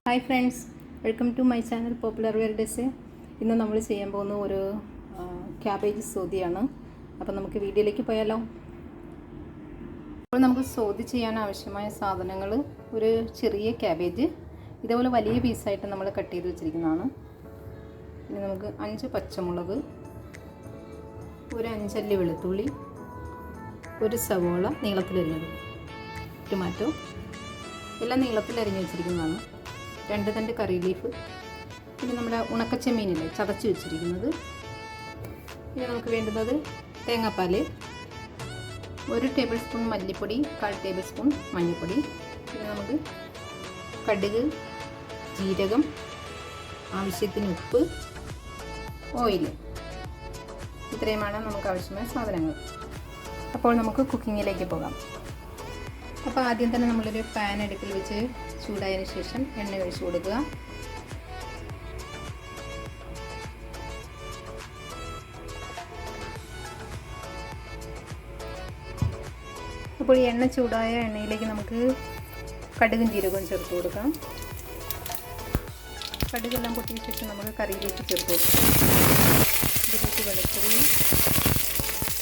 Hi friends, welcome to my channel popular വെൽഡേസ്. ഇന്ന് നമ്മൾ ചെയ്യാൻ പോകുന്ന ഒരു ക്യാബേജ് സോതിയാണ്. അപ്പോൾ നമുക്ക് വീഡിയോയിലേക്ക് പോയാലോ. അപ്പോൾ നമുക്ക് സോതി ചെയ്യാൻ ആവശ്യമായ സാധനങ്ങൾ: ഒരു ചെറിയ ക്യാബേജ്, ഇതേപോലെ വലിയ പീസായിട്ട് നമ്മൾ കട്ട് ചെയ്ത് വെച്ചിരിക്കുന്നതാണ്. ഇനി നമുക്ക് 5 പച്ചമുളക്, ഒരു 5 അല്ലി വെളുത്തുള്ളി, ഒരു സവോള നീളത്തിലരിഞ്ഞത്, ടൊമാറ്റോ എല്ലാം നീളത്തിലരിഞ്ഞ് വെച്ചിരിക്കുന്നതാണ്, 2 തണ്ട് കറി ലീഫ്, പിന്നെ നമ്മുടെ ഉണക്കച്ചെമ്മീനില്ലേ ചതച്ച് വെച്ചിരിക്കുന്നത്. പിന്നെ നമുക്ക് വേണ്ടുന്നത് തേങ്ങാപ്പാൽ, 1 ടേബിൾ സ്പൂൺ മല്ലിപ്പൊടി, 1/4 ടേബിൾ സ്പൂൺ മഞ്ഞൾപ്പൊടി, പിന്നെ നമുക്ക് കടുക്, ജീരകം, ആവശ്യത്തിന് ഉപ്പ്, ഓയിൽ. ഇത്രയുമാണ് നമുക്ക് ആവശ്യമായ സാധനങ്ങൾ. അപ്പോൾ നമുക്ക് കുക്കിങ്ങിലേക്ക് പോകാം. അപ്പോൾ ആദ്യം തന്നെ നമ്മളൊരു പാൻ അടുപ്പിൽ വെച്ച് ചൂടായതിനു ശേഷം എണ്ണ ഒഴിച്ച് കൊടുക്കുക. അപ്പോൾ ഈ എണ്ണ ചൂടായ എണ്ണയിലേക്ക് നമുക്ക് കടുകും ജീരകവും ചേർത്ത് കൊടുക്കാം. കടുകെല്ലാം പൊട്ടിയ ശേഷം നമുക്ക് കറിയിലേക്ക് ചേർത്ത് കൊടുക്കാം. ഇതിലേക്ക് വെളുത്തുള്ളി,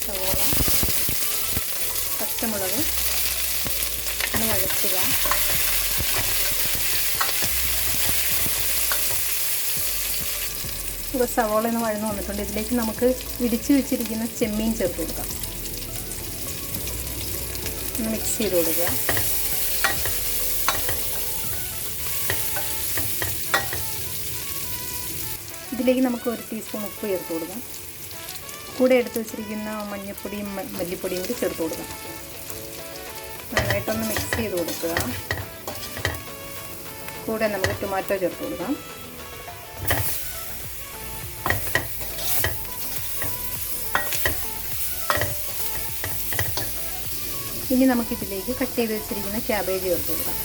സവോള, പച്ചമുളക് ഒന്ന് വഴറ്റുക. ഇപ്പോൾ സവോള ഒന്ന് വഴന്നു വന്നിട്ടുണ്ട്. ഇതിലേക്ക് നമുക്ക് ഇടിച്ചു വെച്ചിരിക്കുന്ന ചെമ്മീൻ ചേർത്ത് കൊടുക്കാം. ഒന്ന് മിക്സ് ചെയ്ത് കൊടുക്കുക. ഇതിലേക്ക് നമുക്ക് 1 ടീസ്പൂൺ ഉപ്പ് ചേർത്ത് കൊടുക്കാം. കൂടെ എടുത്ത് വെച്ചിരിക്കുന്ന മഞ്ഞൾപ്പൊടിയും മല്ലിപ്പൊടിയും കൂടി ചേർത്ത് കൊടുക്കാം. നന്നായിട്ടൊന്ന് മിക്സ് ചെയ്ത് കൊടുക്കുക. കൂടെ നമുക്ക് ടൊമാറ്റോ ചേർത്ത് കൊടുക്കാം. ഇനി നമുക്കിതിലേക്ക് കട്ട് ചെയ്ത് വെച്ചിരിക്കുന്ന ക്യാബേജ് ചേർത്ത് കൊടുക്കാം.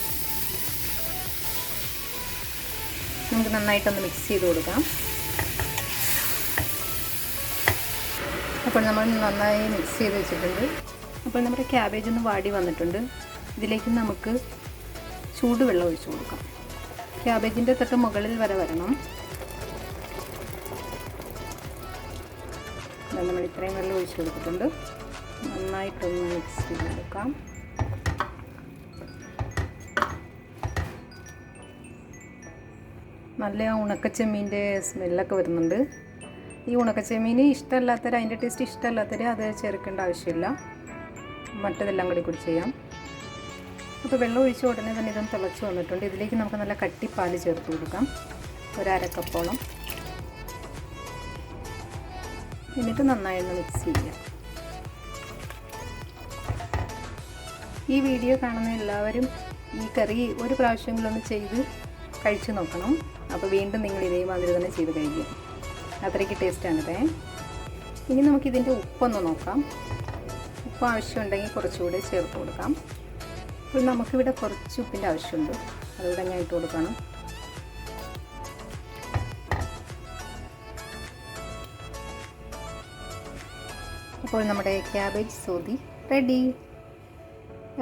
നമുക്ക് നന്നായിട്ടൊന്ന് മിക്സ് ചെയ്ത് കൊടുക്കാം. അപ്പോൾ നമ്മൾ നന്നായി മിക്സ് ചെയ്ത് വെച്ചിട്ടുണ്ട്. അപ്പോൾ നമ്മുടെ ക്യാബേജ് ഒന്ന് വാടി വന്നിട്ടുണ്ട്. ഇതിലേക്ക് നമുക്ക് ചൂടുവെള്ളം ഒഴിച്ച് കൊടുക്കാം. ക്യാബേജിൻ്റെ തൊട്ട് മുകളിൽ വരെ വരണം. നമ്മൾ ഇത്രയും വെള്ളം ഒഴിച്ച് കൊടുത്തിട്ടുണ്ട്. നന്നായിട്ടൊന്ന് മിക്സ് ചെയ്ത് കൊടുക്കാം. നല്ല ഉണക്കച്ചെമ്മീൻ്റെ സ്മെല്ലൊക്കെ വരുന്നുണ്ട്. ഈ ഉണക്കച്ചെമ്മീൻ ഇഷ്ടമല്ലാത്തവർ, അതിൻ്റെ ടേസ്റ്റ് ഇഷ്ടമല്ലാത്തവർ അത് ചേർക്കേണ്ട ആവശ്യമില്ല. മറ്റതെല്ലാം കൂടി ചെയ്യാം. അപ്പോൾ വെള്ളം ഒഴിച്ച ഉടനെ തന്നെ ഇതൊന്ന് തിളച്ച് വന്നിട്ടുണ്ട്. ഇതിലേക്ക് നമുക്ക് നല്ല കട്ടിപ്പാൽ ചേർത്ത് കൊടുക്കാം, 1/2 കപ്പോളം. എന്നിട്ട് നന്നായി ഒന്ന് മിക്സ് ചെയ്യാം. ഈ വീഡിയോ കാണുന്ന എല്ലാവരും ഈ കറി ഒരു പ്രാവശ്യങ്ങളൊന്ന് ചെയ്ത് കഴിച്ച് നോക്കണം. അപ്പോൾ വീണ്ടും നിങ്ങൾ ഇതേമാതിരി തന്നെ ചെയ്ത് കഴിക്കും. അത്രയ്ക്ക് ടേസ്റ്റാണിത്. ഇനി നമുക്കിതിൻ്റെ ഉപ്പൊന്ന് നോക്കാം. ഉപ്പ് ആവശ്യമുണ്ടെങ്കിൽ കുറച്ചുകൂടെ ചേർത്ത് കൊടുക്കാം. അപ്പോൾ നമുക്കിവിടെ കുറച്ച് ഉപ്പിൻ്റെ ആവശ്യമുണ്ട്, അതുകൂടെ ഞാൻ ഇട്ട് കൊടുക്കണം. അപ്പോൾ നമ്മുടെ ക്യാബേജ് സോതി റെഡി.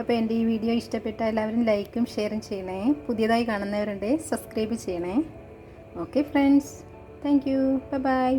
അപ്പോൾ എൻ്റെ ഈ വീഡിയോ ഇഷ്ടപ്പെട്ട എല്ലാവരും ലൈക്കും ഷെയറും ചെയ്യണേ. പുതിയതായി കാണുന്നവരുണ്ട് സബ്സ്ക്രൈബ് ചെയ്യണേ. Okay friends, thank you, bye bye.